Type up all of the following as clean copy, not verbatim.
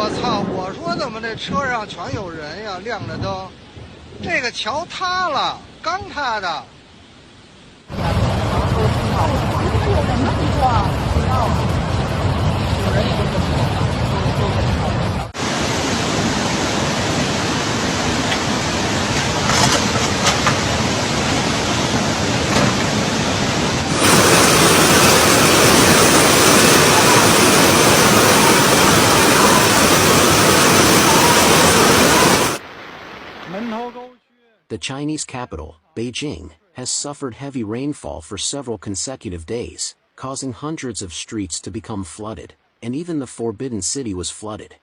我操！我说怎么这车上全有人呀？亮着灯，这个桥塌了，刚塌的。有人吗？你说？不知道啊。有人也不知道。The Chinese capital, Beijing, has suffered heavy rainfall for several consecutive days, causing hundreds of streets to become flooded, and even the Forbidden City was flooded.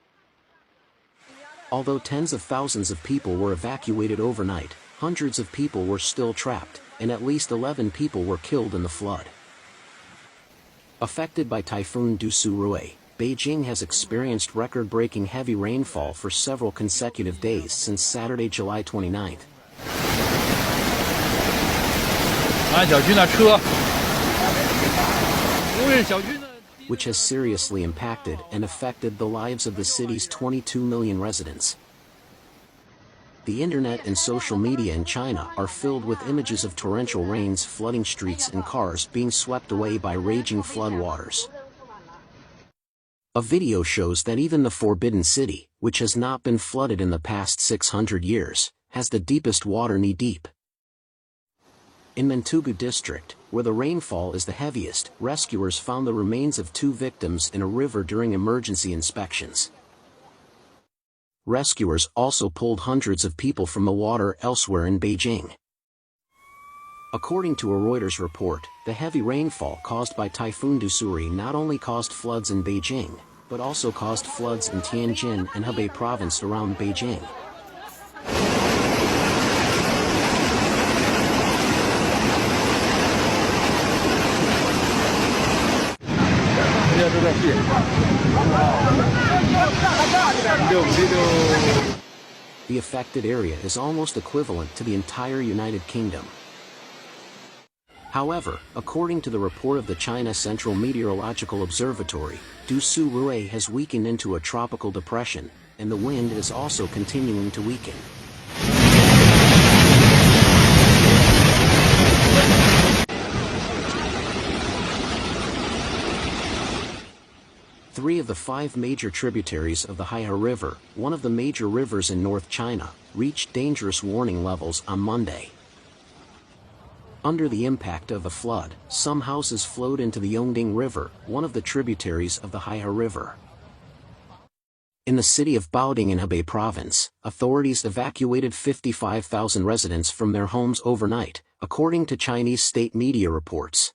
Although tens of thousands of people were evacuated overnight, hundreds of people were still trapped, and at least 11 people were killed in the flood. Affected by Typhoon Dusurui, Beijing has experienced record-breaking heavy rainfall for several consecutive days since Saturday, July 29th. Which has seriously impacted and affected the lives of the city's 22 million residents. The internet and social media in China are filled with images of torrential rains flooding streets and cars being swept away by raging floodwaters. A video shows that even the Forbidden City, which has not been flooded in the past 600 years, has the deepest water knee-deep. In Mentugu district, where the rainfall is the heaviest, rescuers found the remains of 2 victims in a river during emergency inspections. Rescuers also pulled hundreds of people from the water elsewhere in Beijing. According to a Reuters report, the heavy rainfall caused by Typhoon Dusuri not only caused floods in Beijing, but also caused floods in Tianjin and Hebei province around Beijing. The affected area is almost equivalent to the entire United Kingdom. However, according to the report of the China Central Meteorological Observatory, Dusurui has weakened into a tropical depression, and the wind is also continuing to weaken. Three of the 5 major tributaries of the Haihe River, one of the major rivers in North China, reached dangerous warning levels on Monday. Under the impact of the flood, some houses flowed into the Yongding River, one of the tributaries of the Haihe River. In the city of Baoding in Hebei province, authorities evacuated 55,000 residents from their homes overnight, according to Chinese state media reports.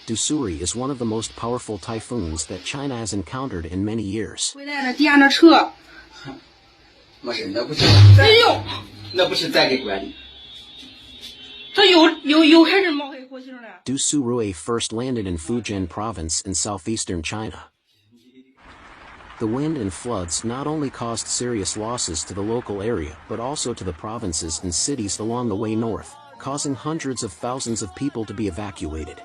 Dusuri is one of the most powerful typhoons that China has encountered in many years. Dusurui first landed in Fujian province in southeastern China. The wind and floods not only caused serious losses to the local area but also to the provinces and cities along the way north, causing hundreds of thousands of people to be evacuated.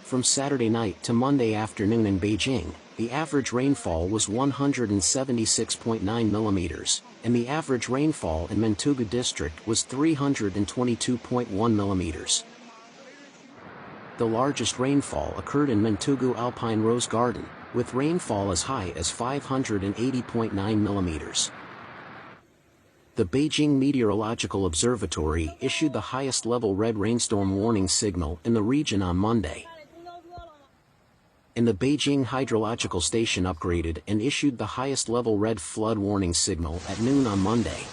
From Saturday night to Monday afternoon in Beijing, the average rainfall was 176.9 millimeters, and the average rainfall in Mentugu district was 322.1 millimeters. The largest rainfall occurred in Mentugu Alpine Rose Garden, with rainfall as high as 580.9 millimeters. The Beijing Meteorological Observatory issued the highest level red rainstorm warning signal in the region on Monday. And the Beijing Hydrological Station upgraded and issued the highest level red flood warning signal at noon on Monday.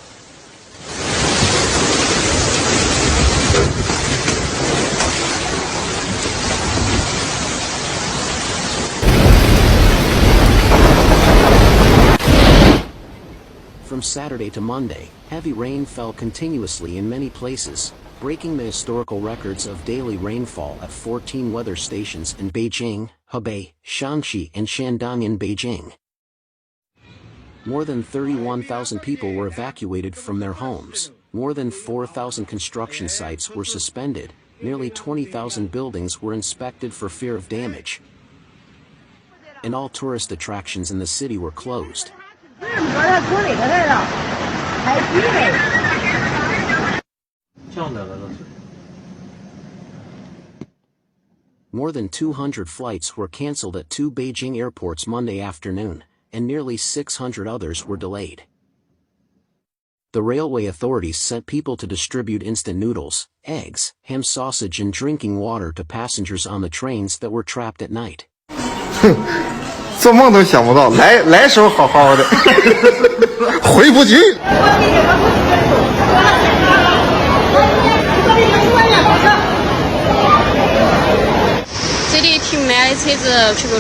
From Saturday to Monday, heavy rain fell continuously in many places, breaking the historical records of daily rainfall at 14 weather stations in Beijing, Hebei, Shanxi and Shandong in Beijing. More than 31,000 people were evacuated from their homes, more than 4,000 construction sites were suspended, nearly 20,000 buildings were inspected for fear of damage. and all tourist attractions in the city were closed. More than 200 flights were cancelled at 2 Beijing airports Monday afternoon, and nearly 600 others were delayed. The railway authorities sent people to distribute instant noodles, eggs, ham sausage and drinking water to passengers on the trains that were trapped at night. 做梦都想不到，来时候好好的，回不去。这里停满的车子全部。